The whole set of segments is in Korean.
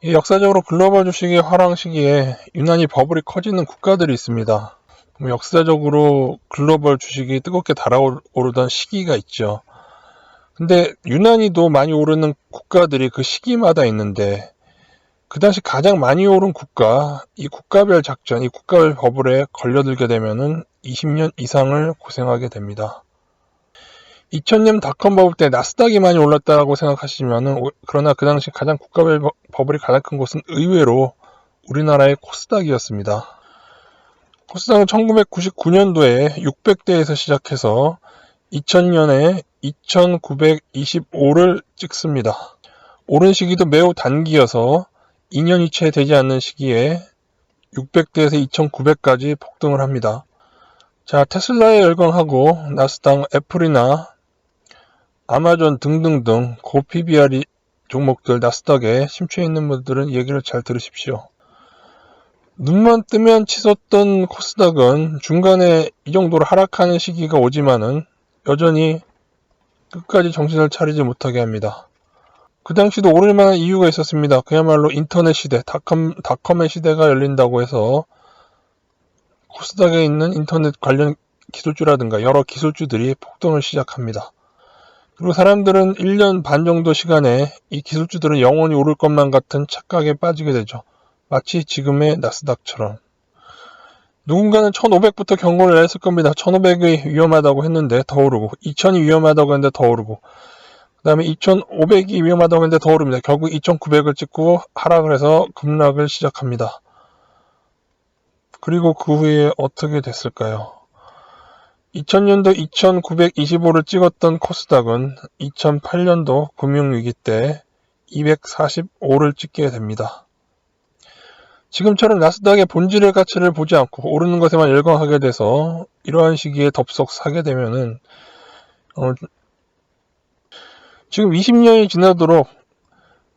이 역사적으로 글로벌 주식의 화랑 시기에 유난히 버블이 커지는 국가들이 있습니다. 역사적으로 글로벌 주식이 뜨겁게 달아오르던 시기가 있죠. 근데 유난히도 많이 오르는 국가들이 그 시기마다 있는데 그 당시 가장 많이 오른 국가, 이 국가별 작전, 이 국가별 버블에 걸려들게 되면은 20년 이상을 고생하게 됩니다. 2000년 닷컴 버블 때 나스닥이 많이 올랐다고 생각하시면은, 그러나 그 당시 가장 국가별 버블이 가장 큰 곳은 의외로 우리나라의 코스닥이었습니다. 코스닥은 1999년도에 600대에서 시작해서 2000년에 2925를 찍습니다. 오른 시기도 매우 단기여서 2년이 채 되지 않는 시기에 600대에서 2900까지 폭등을 합니다. 자, 테슬라에 열광하고 나스닥, 애플이나 아마존 등등등 고PBR 종목들 나스닥에 심취해 있는 분들은 얘기를 잘 들으십시오. 눈만 뜨면 치솟던 코스닥은 중간에 이 정도로 하락하는 시기가 오지만은 여전히 끝까지 정신을 차리지 못하게 합니다. 그 당시도 오를 만한 이유가 있었습니다. 그야말로 인터넷 시대, 닷컴의 시대가 열린다고 해서 코스닥에 있는 인터넷 관련 기술주라든가 여러 기술주들이 폭등을 시작합니다. 그리고 사람들은 1년 반 정도 시간에 이 기술주들은 영원히 오를 것만 같은 착각에 빠지게 되죠. 마치 지금의 나스닥처럼. 누군가는 1500부터 경고를 했을 겁니다. 1500이 위험하다고 했는데 더 오르고, 2000이 위험하다고 했는데 더 오르고, 그 다음에 2500이 위험하다고 했는데 더 오릅니다. 결국 2900을 찍고 하락을 해서 급락을 시작합니다. 그리고 그 후에 어떻게 됐을까요? 2000년도 2925를 찍었던 코스닥은 2008년도 금융위기 때 245를 찍게 됩니다. 지금처럼 나스닥의 본질의 가치를 보지 않고 오르는 것에만 열광하게 돼서 이러한 시기에 덥석 사게 되면은 지금 20년이 지나도록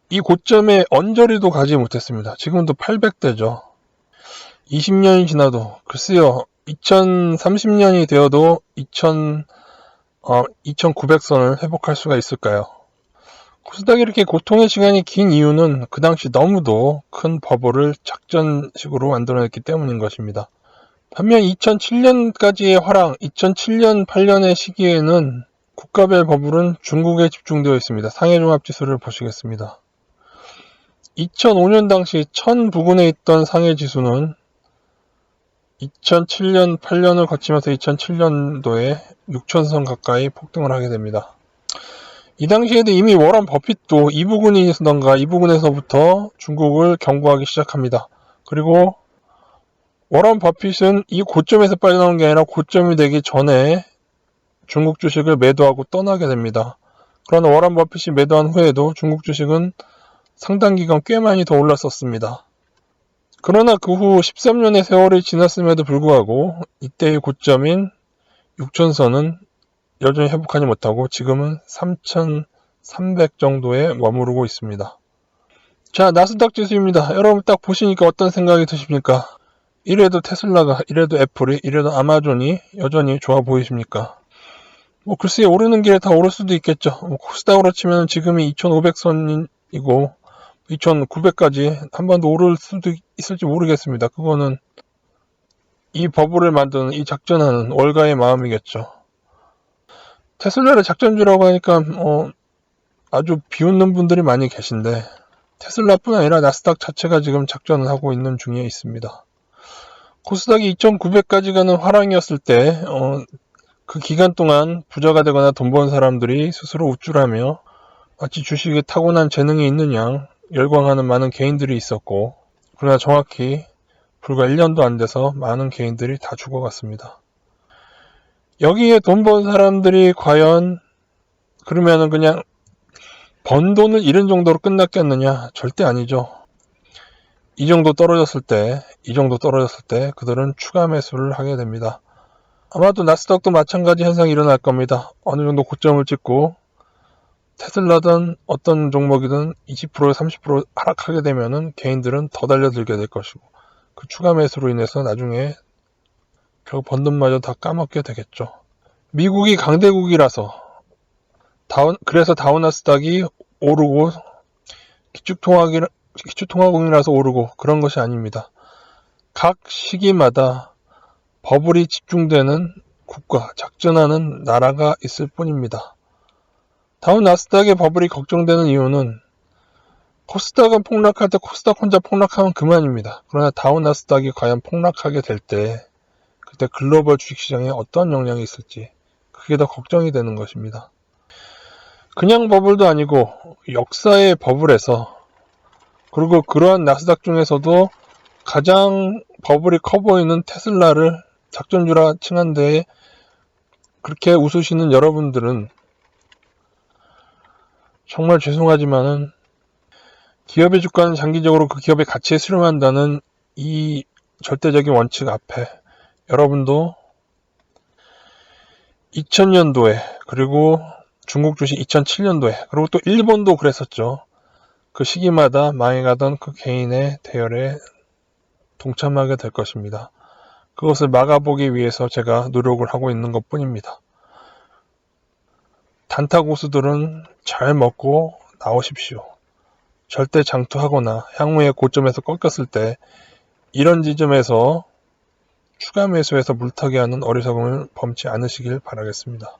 이 고점에 언저리도 가지 못했습니다. 지금도 800대죠. 20년이 지나도 글쎄요. 2030년이 되어도 2900선을 회복할 수가 있을까요? 코스닥이 이렇게 고통의 시간이 긴 이유는 그 당시 너무도 큰 버블을 작전식으로 만들어냈기 때문인 것입니다. 반면 2007년까지의 화랑, 2007년, 8년의 시기에는 국가별 버블은 중국에 집중되어 있습니다. 상해종합지수를 보시겠습니다. 2005년 당시 1000 부근에 있던 상해지수는 2007년, 8년을 거치면서 2007년도에 6000선 가까이 폭등을 하게 됩니다. 이 당시에도 이미 워런 버핏도 이 부근에서부터 중국을 경고하기 시작합니다. 그리고 워런 버핏은 이 고점에서 빠져나온 게 아니라 고점이 되기 전에 중국 주식을 매도하고 떠나게 됩니다. 그러나 워런 버핏이 매도한 후에도 중국 주식은 상당 기간 꽤 많이 더 올랐었습니다. 그러나 그 후 13년의 세월이 지났음에도 불구하고 이때의 고점인 6000선은 여전히 회복하지 못하고 지금은 3300 정도에 머무르고 있습니다. 자, 나스닥 지수입니다. 여러분 딱 보시니까 어떤 생각이 드십니까? 이래도 테슬라가, 이래도 애플이, 이래도 아마존이 여전히 좋아 보이십니까? 글쎄요, 오르는 길에 다 오를 수도 있겠죠. 코스닥으로 치면 지금이 2500선이고 2900까지 한 번 더 오를 수도 있을지 모르겠습니다. 그거는 이 버블을 만드는, 이 작전하는 월가의 마음이겠죠. 테슬라를 작전주라고 하니까 아주 비웃는 분들이 많이 계신데 테슬라뿐 아니라 나스닥 자체가 지금 작전을 하고 있는 중에 있습니다. 코스닥이 2900까지 가는 화랑이었을 때 그 기간 동안 부자가 되거나 돈 버는 사람들이 스스로 우쭐하며 마치 주식에 타고난 재능이 있는 양 열광하는 많은 개인들이 있었고, 그러나 정확히 불과 1년도 안 돼서 많은 개인들이 다 죽어갔습니다. 여기에 돈 번 사람들이 과연 그러면은 그냥 번 돈을 잃은 정도로 끝났겠느냐? 절대 아니죠. 이 정도 떨어졌을 때 그들은 추가 매수를 하게 됩니다. 아마도 나스닥도 마찬가지 현상이 일어날 겁니다. 어느 정도 고점을 찍고 테슬라든 어떤 종목이든 20% 30% 하락하게 되면은 개인들은 더 달려들게 될 것이고 그 추가 매수로 인해서 나중에 결국 번 돈마저 다 까먹게 되겠죠. 미국이 강대국이라서 그래서 다우나스닥이 오르고 기초통화국이라서 오르고 그런 것이 아닙니다. 각 시기마다 버블이 집중되는 국가, 작전하는 나라가 있을 뿐입니다. 다운 나스닥의 버블이 걱정되는 이유는 코스닥은 폭락할 때 코스닥 혼자 폭락하면 그만입니다. 그러나 다운 나스닥이 과연 폭락하게 될 때 그때 글로벌 주식시장에 어떤 영향이 있을지 그게 더 걱정이 되는 것입니다. 그냥 버블도 아니고 역사의 버블에서 그리고 그러한 나스닥 중에서도 가장 버블이 커 보이는 테슬라를 작전주라 칭한 데에 그렇게 웃으시는 여러분들은 정말 죄송하지만은 기업의 주가는 장기적으로 그 기업의 가치에 수렴한다는 이 절대적인 원칙 앞에 여러분도 2000년도에 그리고 중국 주식 2007년도에 그리고 또 일본도 그랬었죠. 그 시기마다 망해가던 그 개인의 대열에 동참하게 될 것입니다. 그것을 막아보기 위해서 제가 노력을 하고 있는 것 뿐입니다. 단타 고수들은 잘 먹고 나오십시오. 절대 장투하거나 향후에 고점에서 꺾였을 때 이런 지점에서 추가 매수해서 물타기 하는 어리석음을 범치 않으시길 바라겠습니다.